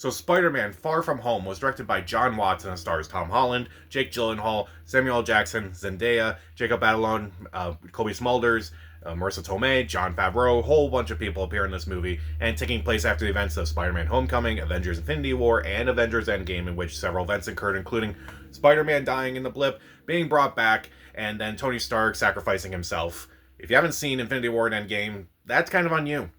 So Spider-Man Far From Home was directed by John Watts and stars Tom Holland, Jake Gyllenhaal, Samuel L. Jackson, Zendaya, Jacob Batalon, Kobe Smulders, Marissa Tomei, Jon Favreau, a whole bunch of people appear in this movie, and taking place after the events of Spider-Man Homecoming, Avengers Infinity War, and Avengers Endgame, in which several events occurred, including Spider-Man dying in the blip, being brought back, and then Tony Stark sacrificing himself. If you haven't seen Infinity War and Endgame, that's kind of on you.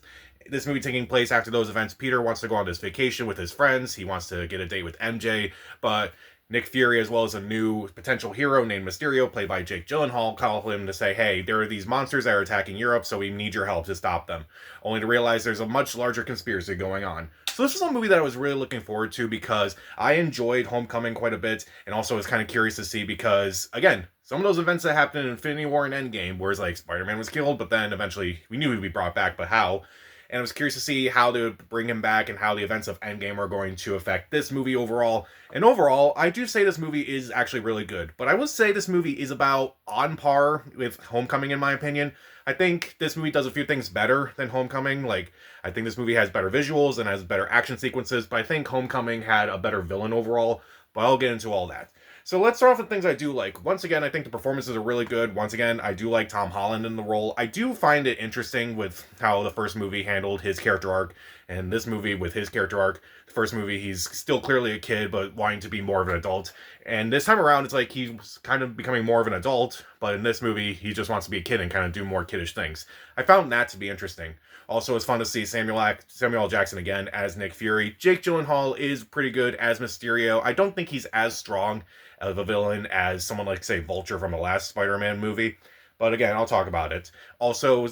This movie taking place after those events, Peter wants to go on this vacation with his friends. He wants to get a date with MJ, but Nick Fury, as well as a new potential hero named Mysterio, played by Jake Gyllenhaal, call him to say, hey, there are these monsters that are attacking Europe, so we need your help to stop them. Only to realize there's a much larger conspiracy going on. So this was a movie that I was really looking forward to because I enjoyed Homecoming quite a bit, and also was kind of curious to see because, again, some of those events that happened in Infinity War and Endgame, where it's like Spider-Man was killed, but then eventually we knew he'd be brought back, but how? And I was curious to see how they would bring him back and how the events of Endgame are going to affect this movie overall. And overall, I do say this movie is actually really good. But I would say this movie is about on par with Homecoming, in my opinion. I think this movie does a few things better than Homecoming. Like, I think this movie has better visuals and has better action sequences, but I think Homecoming had a better villain overall. But I'll get into all that. So let's start off with things I do like. Once again, I think the performances are really good. Once again, I do like Tom Holland in the role. I do find it interesting with how the first movie handled his character arc, and this movie with his character arc. The first movie, he's still clearly a kid, but wanting to be more of an adult. And this time around, it's like he's kind of becoming more of an adult, but in this movie, he just wants to be a kid and kind of do more kiddish things. I found that to be interesting. Also, it's fun to see Samuel L. Jackson again as Nick Fury. Jake Gyllenhaal is pretty good as Mysterio. I don't think he's as strong of a villain as someone like, say, Vulture from the last Spider-Man movie. But again, I'll talk about it. Also,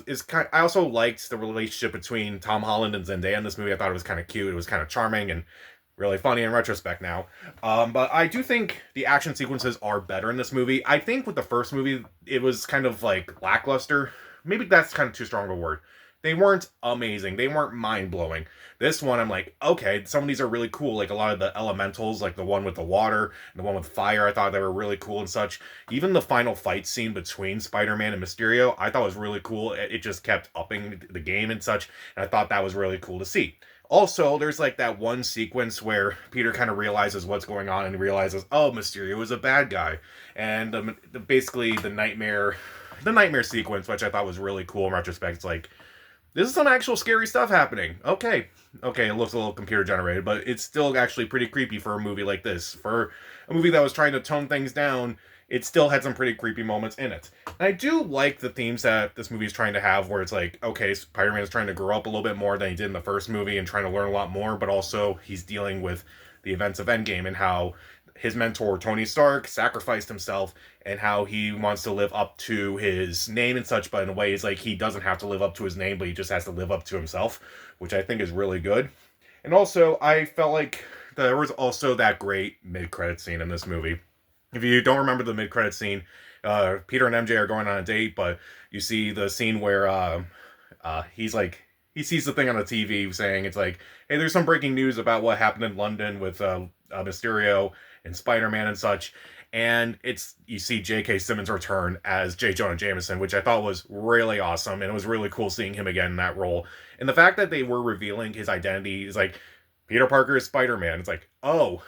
I also liked the relationship between Tom Holland and Zendaya in this movie. I thought it was kind of cute. It was kind of charming and really funny in retrospect now. But I do think the action sequences are better in this movie. I think with the first movie, it was kind of like lackluster. Maybe that's kind of too strong of a word. They weren't amazing. They weren't mind-blowing. This one, I'm like, okay, some of these are really cool. Like a lot of the elementals, like the one with the water and the one with fire, I thought they were really cool and such. Even the final fight scene between Spider-Man and Mysterio, I thought was really cool. It just kept upping the game and such, and I thought that was really cool to see. Also, there's like that one sequence where Peter kind of realizes what's going on and realizes, oh, Mysterio is a bad guy. And basically the nightmare sequence, which I thought was really cool in retrospect. It's like, this is some actual scary stuff happening. Okay, it looks a little computer generated, but it's still actually pretty creepy for a movie like this. For a movie that was trying to tone things down, it still had some pretty creepy moments in it. And I do like the themes that this movie is trying to have, where it's like, okay, Spider-Man is trying to grow up a little bit more than he did in the first movie and trying to learn a lot more, but also he's dealing with the events of Endgame and how his mentor, Tony Stark, sacrificed himself, and how he wants to live up to his name and such, but in a way, it's like he doesn't have to live up to his name, but he just has to live up to himself, which I think is really good. And also, I felt like there was also that great mid-credit scene in this movie. If you don't remember the mid-credit scene, Peter and MJ are going on a date, but you see the scene where he's like, he sees the thing on the TV saying, it's like, hey, there's some breaking news about what happened in London with Mysterio and Spider-Man and such. And you see J.K. Simmons return as J. Jonah Jameson, which I thought was really awesome. And it was really cool seeing him again in that role. And the fact that they were revealing his identity is like, Peter Parker is Spider-Man. It's like, oh,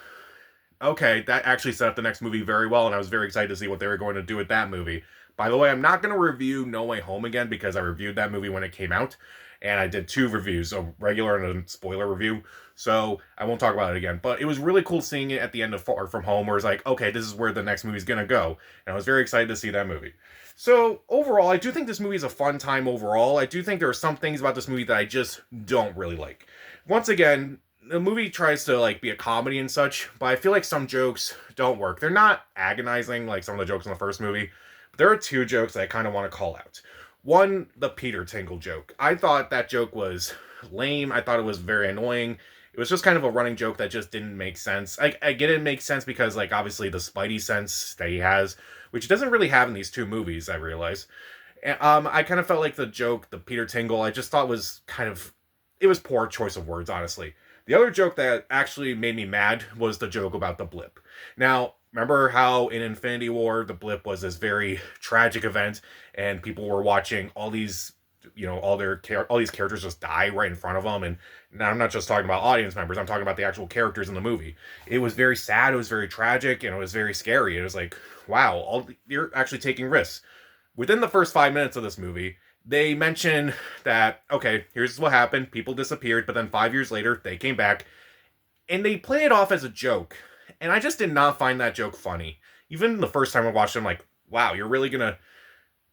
okay, that actually set up the next movie very well. And I was very excited to see what they were going to do with that movie. By the way, I'm not going to review No Way Home again because I reviewed that movie when it came out. And I did 2 reviews, a regular and a spoiler review. So I won't talk about it again. But it was really cool seeing it at the end of Far From Home, where it's like, okay, this is where the next movie's going to go. And I was very excited to see that movie. So overall, I do think this movie is a fun time overall. I do think there are some things about this movie that I just don't really like. Once again, the movie tries to like be a comedy and such, but I feel like some jokes don't work. They're not agonizing like some of the jokes in the first movie, but there are 2 jokes that I kind of want to call out. One, the Peter Tingle joke. I thought that joke was lame. I thought it was very annoying. It was just kind of a running joke that just didn't make sense. I get it makes sense because, like, obviously the Spidey sense that he has, which he doesn't really have in these 2 movies, I realize. I kind of felt like the joke, the Peter Tingle, I just thought was it was poor choice of words, honestly. The other joke that actually made me mad was the joke about the blip. Now, remember how in Infinity War, the blip was this very tragic event, and people were watching all these all these characters just die right in front of them. And now I'm not just talking about audience members, I'm talking about the actual characters in the movie. It was very sad, it was very tragic, and it was very scary. It was like, wow, you're actually taking risks. Within the first 5 minutes of this movie, they mention that, okay, here's what happened, people disappeared, but then 5 years later they came back, and they play it off as a joke. And I just did not find that joke funny. Even the first time I watched it, I'm like, wow, you're really gonna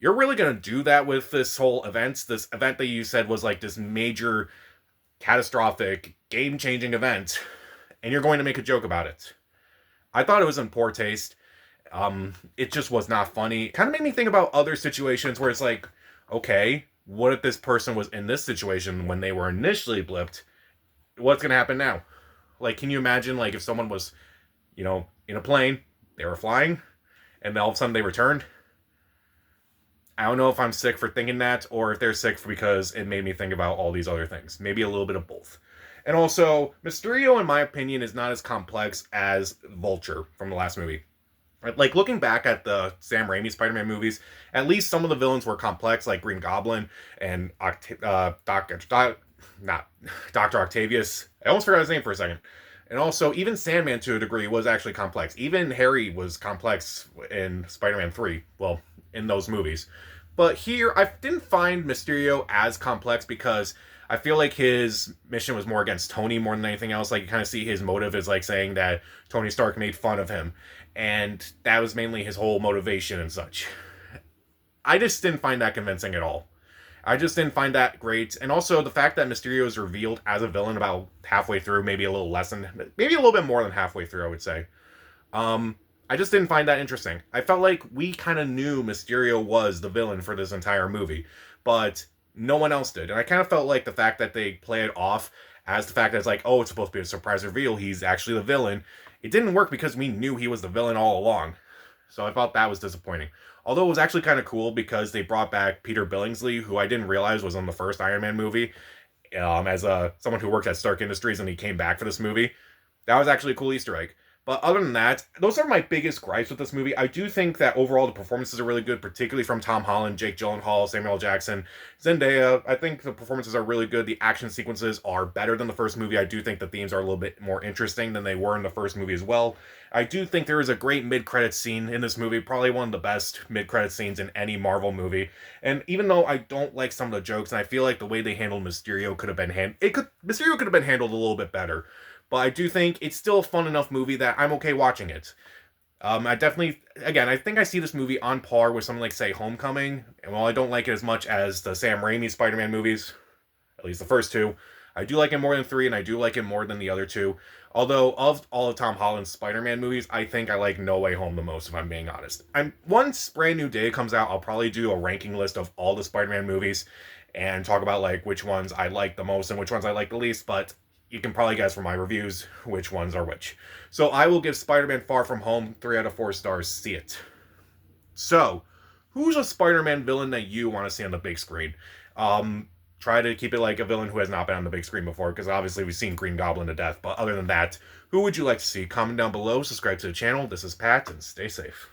do that with this whole event? This event that you said was like this major, catastrophic, game-changing event, and you're going to make a joke about it. I thought it was in poor taste. It just was not funny. It kind of made me think about other situations where it's like, okay, what if this person was in this situation when they were initially blipped? What's gonna happen now? Like, can you imagine, like, if someone was, in a plane, they were flying, and then all of a sudden they returned? I don't know if I'm sick for thinking that, or if they're sick because it made me think about all these other things. Maybe a little bit of both. And also, Mysterio, in my opinion, is not as complex as Vulture from the last movie. Like, looking back at the Sam Raimi Spider-Man movies, at least some of the villains were complex, like Green Goblin and Dr. Octavius. I almost forgot his name for a second. And also, even Sandman, to a degree, was actually complex. Even Harry was complex in Spider-Man 3. Well, in those movies. But here, I didn't find Mysterio as complex because I feel like his mission was more against Tony more than anything else. Like, you kind of see his motive is like saying that Tony Stark made fun of him. And that was mainly his whole motivation and such. I just didn't find that convincing at all. I just didn't find that great. And also the fact that Mysterio is revealed as a villain about halfway through, maybe a little less than, maybe a little bit more than halfway through, I would say. I just didn't find that interesting. I felt like we kind of knew Mysterio was the villain for this entire movie, but no one else did. And I kind of felt like the fact that they play it off as the fact that it's like, oh, it's supposed to be a surprise reveal, he's actually the villain. It didn't work because we knew he was the villain all along. So I thought that was disappointing. Although it was actually kind of cool because they brought back Peter Billingsley, who I didn't realize was in the first Iron Man movie, as someone who worked at Stark Industries, and he came back for this movie. That was actually a cool Easter egg. But other than that, those are my biggest gripes with this movie. I do think that overall the performances are really good, particularly from Tom Holland, Jake Gyllenhaal, Samuel L. Jackson, Zendaya. I think the performances are really good. The action sequences are better than the first movie. I do think the themes are a little bit more interesting than they were in the first movie as well. I do think there is a great mid-credits scene in this movie, probably one of the best mid-credits scenes in any Marvel movie. And even though I don't like some of the jokes, and I feel like the way they handled Mysterio could have been Mysterio could have been handled a little bit better. But I do think it's still a fun enough movie that I'm okay watching it. I definitely, again, I think I see this movie on par with something like, say, Homecoming. And while I don't like it as much as the Sam Raimi Spider-Man movies, at least the first two, I do like it more than 3, and I do like it more than the other 2. Although, of all of Tom Holland's Spider-Man movies, I think I like No Way Home the most, if I'm being honest. Once Brand New Day comes out, I'll probably do a ranking list of all the Spider-Man movies and talk about, like, which ones I like the most and which ones I like the least, but you can probably guess from my reviews which ones are which. So I will give Spider-Man Far From Home 3 out of 4 stars. See it. So, who's a Spider-Man villain that you want to see on the big screen? Try to keep it like a villain who has not been on the big screen before, because obviously we've seen Green Goblin to death. But other than that, who would you like to see? Comment down below, subscribe to the channel. This is Pat, and stay safe.